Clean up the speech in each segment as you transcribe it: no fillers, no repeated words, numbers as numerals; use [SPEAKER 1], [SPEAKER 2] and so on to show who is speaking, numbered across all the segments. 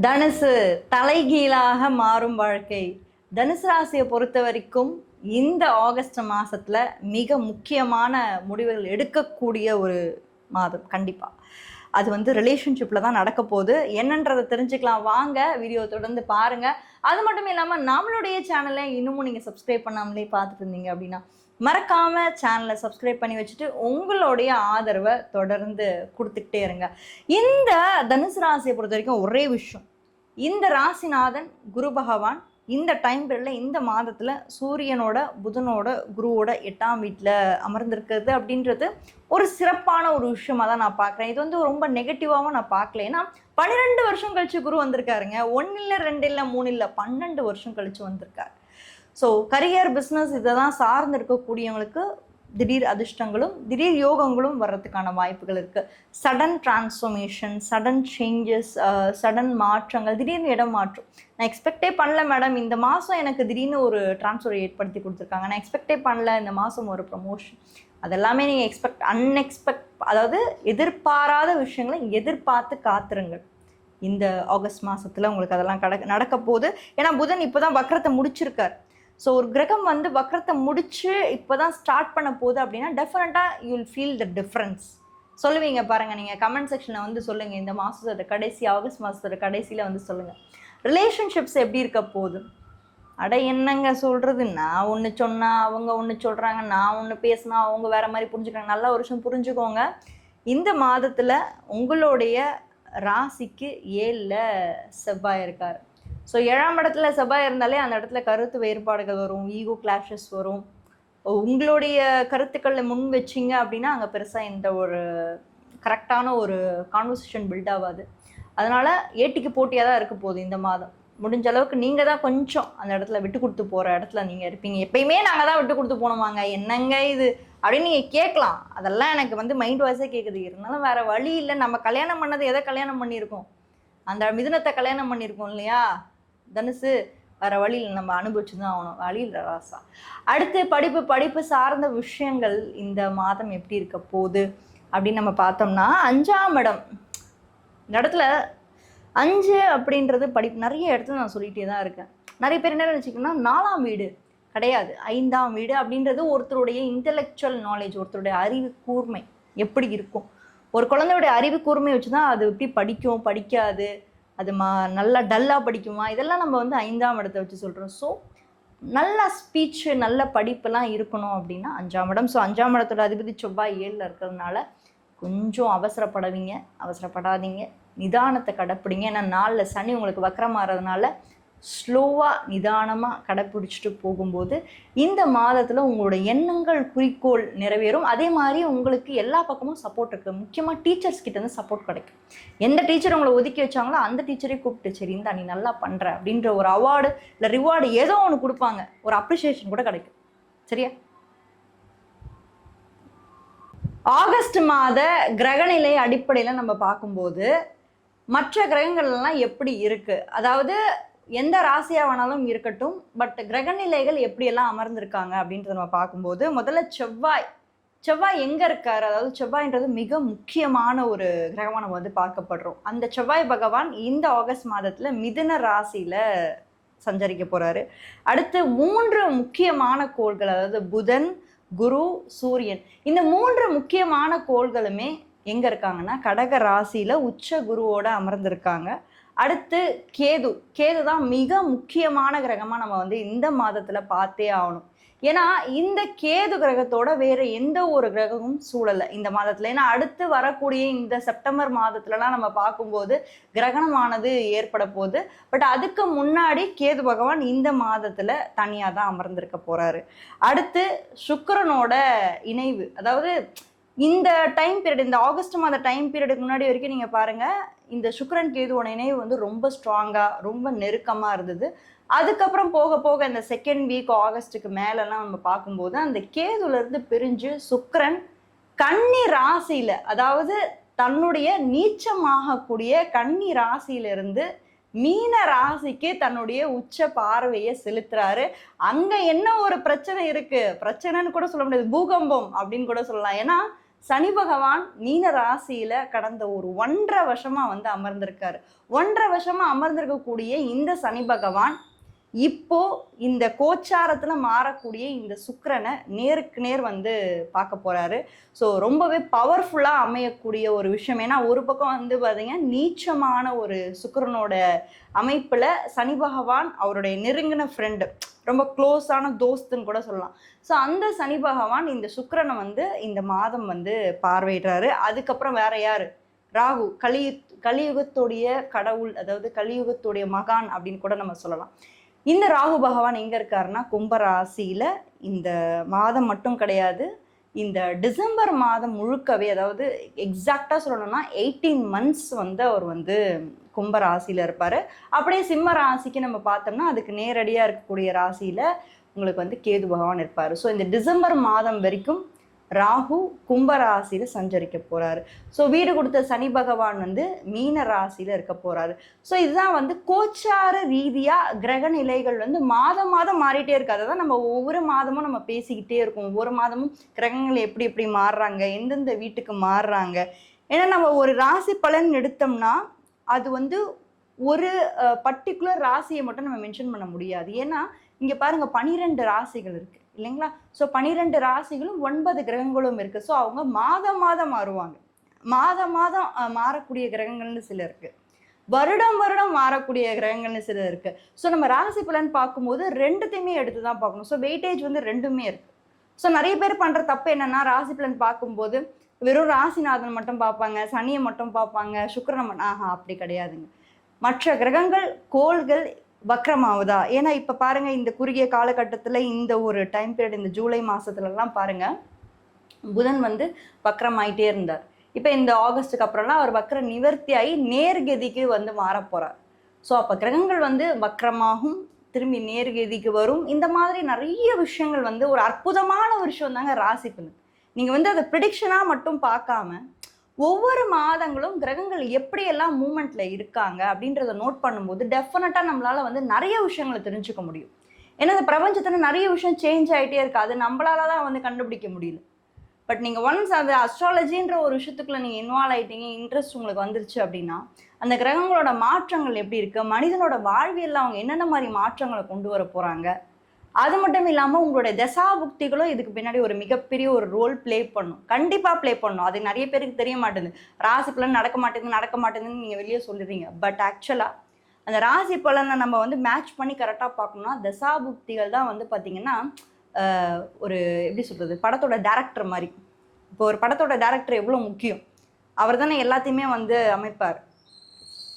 [SPEAKER 1] தனுசு தலைகீழாக மாறும் வாழ்க்கை. தனுசு ராசியை பொறுத்த வரைக்கும் இந்த ஆகஸ்ட் மாசத்துல மிக முக்கியமான முடிவுகள் எடுக்கக்கூடிய ஒரு மாதம். கண்டிப்பா அது வந்து ரிலேஷன்ஷிப்ல தான் நடக்க போகுது. என்னன்றதை தெரிஞ்சுக்கலாம் வாங்க, வீடியோ தொடர்ந்து பாருங்க. அது மட்டும் இல்லாம நம்மளுடைய சேனலை இன்னமும் நீங்க சப்ஸ்கிரைப் பண்ணாமலே பார்த்துட்டு இருந்தீங்க அப்படின்னா மறக்காம சேனலை சப்ஸ்கிரைப் பண்ணி வச்சுட்டு உங்களுடைய ஆதரவை தொடர்ந்து கொடுத்துக்கிட்டே இருங்க. இந்த தனுசு ராசியை பொறுத்த வரைக்கும் ஒரே விஷயம், இந்த ராசிநாதன் குரு பகவான் இந்த டைம் பீரியட்ல இந்த மாதத்துல சூரியனோட புதனோட குருவோட 8ஆம் வீட்டில் அமர்ந்திருக்கிறது அப்படின்றது ஒரு சிறப்பான ஒரு விஷயமா தான் நான் பார்க்குறேன். இது வந்து ரொம்ப நெகட்டிவாகவும் நான் பார்க்கல. ஏன்னா 12 வருஷம் கழிச்சு குரு வந்திருக்காருங்க. 1 இல்லை 2 இல்லை 3 இல்லை 12 வருஷம் கழிச்சு வந்திருக்காரு. ஸோ கரியர் பிஸ்னஸ் இதை தான் சார்ந்து இருக்கக்கூடியவங்களுக்கு திடீர் அதிர்ஷ்டங்களும் திடீர் யோகங்களும் வர்றதுக்கான வாய்ப்புகள் இருக்குது. Sudden transformation, sudden changes, sudden மாற்றங்கள், திடீர்னு இடம் மாற்றம். நான் எக்ஸ்பெக்டே பண்ணல மேடம், இந்த மாதம் எனக்கு திடீர்னு ஒரு டிரான்ஸ்ஃபர் ஏற்படுத்தி கொடுத்துருக்காங்க, நான் எக்ஸ்பெக்டே பண்ணல இந்த மாதம் ஒரு ப்ரமோஷன். அதெல்லாமே நீங்கள் அன்எக்ஸ்பெக்ட், அதாவது எதிர்பாராத விஷயங்களை எதிர்பார்த்து காத்துருங்கள். இந்த ஆகஸ்ட் மாதத்தில் உங்களுக்கு அதெல்லாம் நடக்க போகுது. ஏன்னா புதன் இப்போ தான் வக்ரத்தை முடிச்சிருக்கார். ஸோ ஒரு கிரகம் வந்து வக்ரத்தை முடிச்சு இப்போ தான் ஸ்டார்ட் பண்ண போகுது அப்படின்னா டெஃபினட்டாக you will feel the difference. சொல்லுவீங்க பாருங்கள், நீங்கள் கமெண்ட் செக்ஷனில் வந்து சொல்லுங்கள். இந்த மாதத்தோட கடைசி, ஆகஸ்ட் மாதத்தோட கடைசியில் வந்து சொல்லுங்கள் ரிலேஷன்ஷிப்ஸ் எப்படி இருக்க போகுது. அட என்னங்க சொல்கிறது, நான் ஒன்று சொன்னால் அவங்க ஒன்று சொல்கிறாங்க, நான் ஒன்று பேசினா அவங்க வேறு மாதிரி புரிஞ்சுக்கிறாங்க. நல்லா ஒரு விஷயம் புரிஞ்சுக்கோங்க, இந்த மாதத்தில் உங்களுடைய ராசிக்கு 7ல் செவ்வாய் இருக்கார். ஸோ 7ஆம் இடத்துல செவ்வாய் இருந்தாலே அந்த இடத்துல கருத்து வேறுபாடுகள் வரும், ஈகோ கிளாஷஸ் வரும். உங்களுடைய கருத்துக்களை முன் வச்சிங்க அப்படின்னா அங்கே பெருசாக இந்த ஒரு கரெக்டான ஒரு கான்வர்சேஷன் பில்ட் ஆகாது. அதனால் ஏட்டிக்கு போட்டியாக தான் இருக்க போகுது இந்த மாதம். முடிஞ்ச அளவுக்கு நீங்கள் தான் கொஞ்சம் அந்த இடத்துல விட்டு கொடுத்து போகிற இடத்துல நீங்கள் இருப்பீங்க. எப்பயுமே நாங்கள் தான் விட்டு கொடுத்து போனோமாங்க, என்னங்க இது அப்படின்னு நீங்கள் கேட்கலாம். அதெல்லாம் எனக்கு வந்து மைண்ட் வாய்ஸே கேட்குது. இருந்தாலும் வேறு வழி இல்லை. நம்ம கல்யாணம் பண்ணது எதை கல்யாணம் பண்ணியிருக்கோம்? அந்த மிதுனத்தை கல்யாணம் பண்ணியிருக்கோம் இல்லையா? தனுசு வேற வழியில் நம்ம அனுபவிச்சு தான் ஆகணும், வழியில் ராசா. அடுத்து படிப்பு சார்ந்த விஷயங்கள் இந்த மாதம் எப்படி இருக்க போகுது அப்படின்னு நம்ம பார்த்தோம்னா 5ஆம் இடம். இந்த இடத்துல 5 அப்படின்றது படிப்பு. நிறைய இடத்துல நான் சொல்லிகிட்டே தான் இருக்கேன். நிறைய பேர் என்ன நினச்சிக்கணும்னா 4ஆம் வீடு கிடையாது, 5ஆம் வீடு அப்படின்றது ஒருத்தருடைய இன்டெலெக்சுவல் நாலேஜ், ஒருத்தருடைய அறிவு கூர்மை எப்படி இருக்கும். ஒரு குழந்தையுடைய அறிவு கூர்மை வச்சு தான் அது எப்படி படிக்கும், படிக்காது, அது நல்லா டல்லாக படிக்குமா, இதெல்லாம் நம்ம வந்து 5ஆம் இடத்தை வச்சு சொல்கிறோம். ஸோ நல்ல ஸ்பீச்சு, நல்ல படிப்பெல்லாம் இருக்கணும் அப்படின்னா 5ஆம் இடம். ஸோ 5ஆம் இடத்தோட அதிபதி செவ்வாய் 7ல் இருக்கிறதுனால கொஞ்சம் அவசரப்படாதீங்க, நிதானத்தை கடைப்பிடிங்க. ஏன்னா 4ல் சனி உங்களுக்கு வக்கரமாகிறதுனால ஸ்லோவாக நிதானமாக கடைப்பிடிச்சிட்டு போகும்போது இந்த மாதத்தில் உங்களோட எண்ணங்கள், குறிக்கோள் நிறைவேறும். அதே மாதிரி உங்களுக்கு எல்லா பக்கமும் சப்போர்ட் இருக்குது. முக்கியமாக டீச்சர்ஸ் கிட்டேருந்து சப்போர்ட் கிடைக்கும். எந்த டீச்சர் உங்களை ஒதுக்கி வச்சாங்களோ அந்த டீச்சரே கூப்பிட்டு, சரி இந்தா நீ நல்லா பண்ணுற அப்படின்ற ஒரு அவார்டு இல்லை ரிவார்டு ஏதோ ஒன்று கொடுப்பாங்க, ஒரு அப்ரிஷியேஷன் கூட கிடைக்கும். சரியா? ஆகஸ்ட் மாத கிரகநிலை அடிப்படையில் நம்ம பார்க்கும்போது மற்ற கிரகங்கள்லாம் எப்படி இருக்குது, அதாவது எந்த ராசியாக வேணாலும் இருக்கட்டும், பட் கிரகநிலைகள் எப்படியெல்லாம் அமர்ந்திருக்காங்க அப்படின்றத நம்ம பார்க்கும்போது முதல்ல செவ்வாய் எங்கே இருக்கார். அதாவது செவ்வாய்ன்றது மிக முக்கியமான ஒரு கிரகமாக நம்ம வந்து பார்க்கப்படுறோம். அந்த செவ்வாய் பகவான் இந்த ஆகஸ்ட் மாதத்தில் மிதுன ராசியில் சஞ்சரிக்க போகிறாரு. அடுத்து 3 முக்கியமான கோள்கள், அதாவது புதன், குரு, சூரியன், இந்த 3 முக்கியமான கோள்களுமே எங்கே இருக்காங்கன்னா கடக ராசியில் உச்ச குருவோட அமர்ந்திருக்காங்க. அடுத்து கேது தான் மிக முக்கியமான கிரகமாக நம்ம வந்து இந்த மாதத்தில் பார்த்தே ஆகணும். ஏன்னா இந்த கேது கிரகத்தோட வேற எந்த ஒரு கிரகமும் சூழலை இந்த மாதத்தில். ஏன்னா அடுத்து வரக்கூடிய இந்த செப்டம்பர் மாதத்துலலாம் நம்ம பார்க்கும்போது கிரகணமானது ஏற்பட போகுது. பட் அதுக்கு முன்னாடி கேது பகவான் இந்த மாதத்தில் தனியாக தான் அமர்ந்திருக்க போகிறாரு. அடுத்து சுக்கிரனோட இணைவு, அதாவது இந்த டைம் பீரியட், இந்த ஆகஸ்ட் மாத டைம் பீரியடுக்கு முன்னாடி வரைக்கும் நீங்கள் பாருங்கள், இந்த சுக்கிரன் கேதுவோட இணைவு வந்து ரொம்ப ஸ்ட்ராங்காக, ரொம்ப நெருக்கமாக இருந்தது. அதுக்கப்புறம் போக போக இந்த செகண்ட் வீக் ஆகஸ்ட்டுக்கு மேலெல்லாம் நம்ம பார்க்கும்போது அந்த கேதுலேருந்து பிரிஞ்சு சுக்கிரன் கன்னி ராசியில், அதாவது தன்னுடைய நீச்சமாகக்கூடிய கன்னி ராசியிலிருந்து மீன ராசிக்கு தன்னுடைய உச்ச பார்வையை செலுத்துறாரு. அங்கே என்ன ஒரு பிரச்சனை இருக்குது, பிரச்சனைன்னு கூட சொல்ல முடியாது, பூகம்பம் அப்படின்னு கூட சொல்லலாம். ஏன்னா சனி பகவான் மீன ராசியில கடந்த ஒரு 1.5 வருஷமா வந்து அமர்ந்திருக்காரு. 1.5 வருஷமா அமர்ந்திருக்கக்கூடிய இந்த சனி பகவான் இப்போ இந்த கோச்சாரத்துல மாறக்கூடிய இந்த சுக்கிரனை நேருக்கு நேர் வந்து பார்க்க போறாரு. ஸோ ரொம்பவே பவர்ஃபுல்லா அமையக்கூடிய ஒரு விஷயம். ஏன்னா ஒரு பக்கம் வந்து பார்த்தீங்கன்னா நீச்சமான ஒரு சுக்கிரனோட அமைப்புல சனி பகவான் அவருடைய நெருங்கின ஃப்ரெண்டு, ரொம்ப க்ளோஸான தோஸ்துன்னு கூட சொல்லலாம். ஸோ அந்த சனி பகவான் இந்த சுக்கிரனை வந்து இந்த மாதம் வந்து பார்வையிடுறாரு. அதுக்கப்புறம் வேற யாரு? ராகு, கலியுகத்துடைய கடவுள், அதாவது கலியுகத்துடைய மகான் அப்படின்னு கூட நம்ம சொல்லலாம். இந்த ராகு பகவான் எங்க இருக்காருன்னா கும்பராசியில இந்த மாதம் மட்டும் கிடையாது, இந்த டிசம்பர் மாதம் முழுக்கவே, அதாவது எக்ஸாக்டா சொல்லணும்னா 18 months வந்து அவர் வந்து கும்பராசியில இருப்பாரு. அப்படியே சிம்ம ராசிக்கு நம்ம பார்த்தோம்னா அதுக்கு நேரடியா இருக்கக்கூடிய ராசியில உங்களுக்கு வந்து கேது பகவான் இருப்பாரு. ஸோ இந்த டிசம்பர் மாதம் வரைக்கும் ராகு கும்பராசியில சஞ்சரிக்க போறாரு. ஸோ வீடு கொடுத்த சனி பகவான் வந்து மீன ராசியில இருக்க போறாரு. ஸோ இதுதான் வந்து கோச்சார ரீதியா கிரக நிலைகள் வந்து மாதம் மாதம் மாறிட்டே இருக்கு. அதை தான் நம்ம ஒவ்வொரு மாதமும் நம்ம பேசிக்கிட்டே இருக்கோம். ஒவ்வொரு மாதமும் கிரகங்கள் எப்படி எப்படி மாறுறாங்க, எந்தெந்த வீட்டுக்கு மாறுறாங்க. ஏன்னா நம்ம ஒரு ராசி பலன் எடுத்தோம்னா அது வந்து ஒரு பர்டிகுலர் ராசியை மட்டும் நம்ம மென்ஷன் பண்ண முடியாது. ஏன்னா இங்க பாருங்க 12 ராசிகள் இருக்கு இல்லைங்களா? ஸோ 12 ராசிகளும் 9 கிரகங்களும் இருக்கு. ஸோ அவங்க மாதம் மாதம் மாறுவாங்க. மாதம் மாதம் மாறக்கூடிய கிரகங்கள்னு சில இருக்கு, வருடம் வருடம் மாறக்கூடிய கிரகங்கள்னு சில இருக்கு. ஸோ நம்ம ராசி பலன் பார்க்கும்போது ரெண்டுத்தையுமே எடுத்து தான் பார்க்கணும். ஸோ வெயிட்டேஜ் வந்து ரெண்டுமே இருக்கு. ஸோ நிறைய பேர் பண்ற தப்பு என்னன்னா, ராசி பலன் பார்க்கும்போது வெறும் ராசிநாதன் மட்டும் பார்ப்பாங்க, சனியை மட்டும் பார்ப்பாங்க, சுக்கிரனை மட்டும். அப்படி கிடையாதுங்க. மற்ற கிரகங்கள் கோள்கள் வக்ரமாவுதா? ஏன்னா இப்ப பாருங்க இந்த குறுகிய காலகட்டத்துல இந்த ஒரு டைம் பீரியட், இந்த ஜூலை மாசத்துல எல்லாம் பாருங்க புதன் வந்து வக்ரமாயிட்டே இருந்தார். இப்ப இந்த ஆகஸ்டுக்கு அப்புறம்லாம் அவர் வக்ர நிவர்த்தி ஆகி நேர்கதிக்கு வந்து மாற போறார். ஸோ அப்ப கிரகங்கள் வந்து வக்ரமாகும், திரும்பி நேர்கதிக்கு வரும். இந்த மாதிரி நிறைய விஷயங்கள் வந்து ஒரு அற்புதமான ஒரு விஷயம் தாங்க ராசி பலன். நீங்க வந்து அதை ப்ரிடிக்ஷனா மட்டும் பார்க்காம ஒவ்வொரு மாதங்களும் கிரகங்கள் எப்படியெல்லாம் மூமெண்ட்ல இருக்காங்க அப்படின்றத நோட் பண்ணும்போது டெஃபினட்டா நம்மளால வந்து நிறைய விஷயங்களை தெரிஞ்சுக்க முடியும். ஏன்னா இந்த பிரபஞ்சத்துல நிறைய விஷயம் சேஞ்ச் ஆகிட்டே இருக்கு. அது நம்மளால தான் வந்து கண்டுபிடிக்க முடியல. பட் நீங்க ஒன்ஸ் அந்த அஸ்ட்ராலஜின்ற ஒரு விஷயத்துக்குள்ள நீங்க இன்வால்வ் ஆயிட்டீங்க, இன்ட்ரெஸ்ட் உங்களுக்கு வந்துருச்சு அப்படின்னா அந்த கிரகங்களோட மாற்றங்கள் எப்படி இருக்கு, மனிதனோட வாழ்வியல்ல அவங்க என்னென்ன மாதிரி மாற்றங்களை கொண்டு வர போறாங்க, அது மட்டும் இல்லாமல் உங்களுடைய தசாபுக்திகளும் இதுக்கு பின்னாடி ஒரு மிகப்பெரிய ஒரு ரோல் பிளே பண்ணும். கண்டிப்பாக பிளே பண்ணும். அது நிறைய பேருக்கு தெரிய மாட்டேங்குது. ராசி பலன் நடக்க மாட்டேங்குதுன்னு நீங்கள் வெளியே சொல்லிடுறீங்க. பட் ஆக்சுவலாக அந்த ராசி பலனை நம்ம வந்து மேட்ச் பண்ணி கரெக்டாக பார்க்கணும்னா தசாபுக்திகள் தான் வந்து பார்த்தீங்கன்னா ஒரு எப்படி சொல்கிறது, படத்தோட டேரக்டர் மாதிரி. இப்போ ஒரு படத்தோட டேரக்டர் எவ்வளோ முக்கியம், அவர் தானே எல்லாத்தையுமே வந்து அமைப்பார்,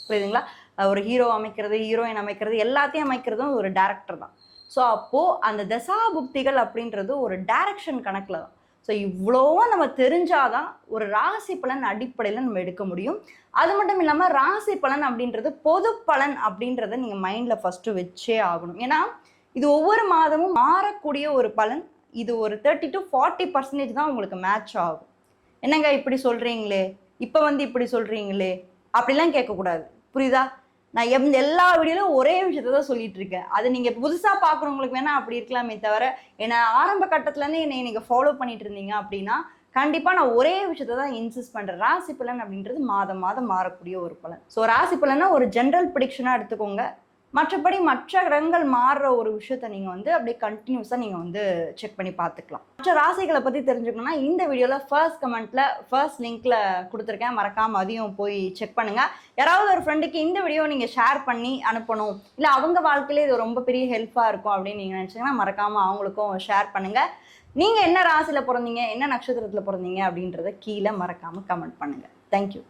[SPEAKER 1] புரியுதுங்களா? ஒரு ஹீரோ அமைக்கிறது, ஹீரோயின் அமைக்கிறது, எல்லாத்தையும் அமைக்கிறதும் ஒரு டேரக்டர் தான். ஸோ அப்போது அந்த தசாபுக்திகள் அப்படின்றது ஒரு டைரக்ஷன் கணக்கில் தான். ஸோ இவ்வளோவும் நம்ம தெரிஞ்சாதான் ஒரு ராசி பலன் அடிப்படையில் நம்ம எடுக்க முடியும். அது மட்டும் இல்லாமல் ராசி பலன் அப்படின்றது பொது பலன் அப்படின்றத நீங்கள் மைண்டில் ஃபஸ்ட்டு வச்சே ஆகணும். ஏன்னா இது ஒவ்வொரு மாதமும் மாறக்கூடிய ஒரு பலன். இது ஒரு 30 to 40% தான் உங்களுக்கு மேட்ச் ஆகும். என்னங்க இப்படி சொல்கிறீங்களே, இப்போ வந்து இப்படி சொல்கிறீங்களே அப்படிலாம் கேட்கக்கூடாது, புரியுதா? நான் எல்லா வீடியோலையும் ஒரே விஷயத்த தான் சொல்லிட்டு இருக்கேன். அது நீங்கள் புதுசாக பார்க்குறவங்களுக்கு வேணால் அப்படி இருக்கலாமே தவிர, ஏன்னா ஆரம்ப கட்டத்துலேருந்து என்னை நீங்கள் ஃபாலோ பண்ணிட்டு இருந்தீங்க அப்படின்னா கண்டிப்பாக நான் ஒரே விஷயத்த தான் இன்சிஸ்ட் பண்ணுறேன். ராசி பலன் அப்படின்றது மாதம் மாதம் மாறக்கூடிய ஒரு பலன். ஸோ ராசி பலனை ஒரு ஜென்ரல் ப்ரிடிக்ஷனாக எடுத்துக்கோங்க. மற்றபடி மற்ற கிரகங்கள் மாறுற ஒரு விஷயத்த நீங்கள் வந்து அப்படியே கண்டினியூஸாக நீங்கள் வந்து செக் பண்ணி பார்த்துக்கலாம். மற்ற ராசிகளை பற்றி தெரிஞ்சுக்கணும்னா இந்த வீடியோவில் ஃபர்ஸ்ட் கமெண்ட்டில் ஃபர்ஸ்ட் லிங்க்கில் கொடுத்துருக்கேன், மறக்காமல் அதையும் போய் செக் பண்ணுங்கள். யாராவது ஒரு ஃப்ரெண்டுக்கு இந்த வீடியோ நீங்கள் ஷேர் பண்ணி அனுப்பணும், இல்லை அவங்க வாழ்க்கையிலே இது ரொம்ப பெரிய ஹெல்ப்பாக இருக்கும் அப்படின்னு நீங்கள் நினச்சிங்கன்னா மறக்காமல் அவங்களுக்கும் ஷேர் பண்ணுங்கள். நீங்கள் என்ன ராசியில் பிறந்தீங்க, என்ன நட்சத்திரத்தில் பிறந்தீங்க அப்படின்றத கீழே மறக்காமல் கமெண்ட் பண்ணுங்கள். தேங்க்யூ.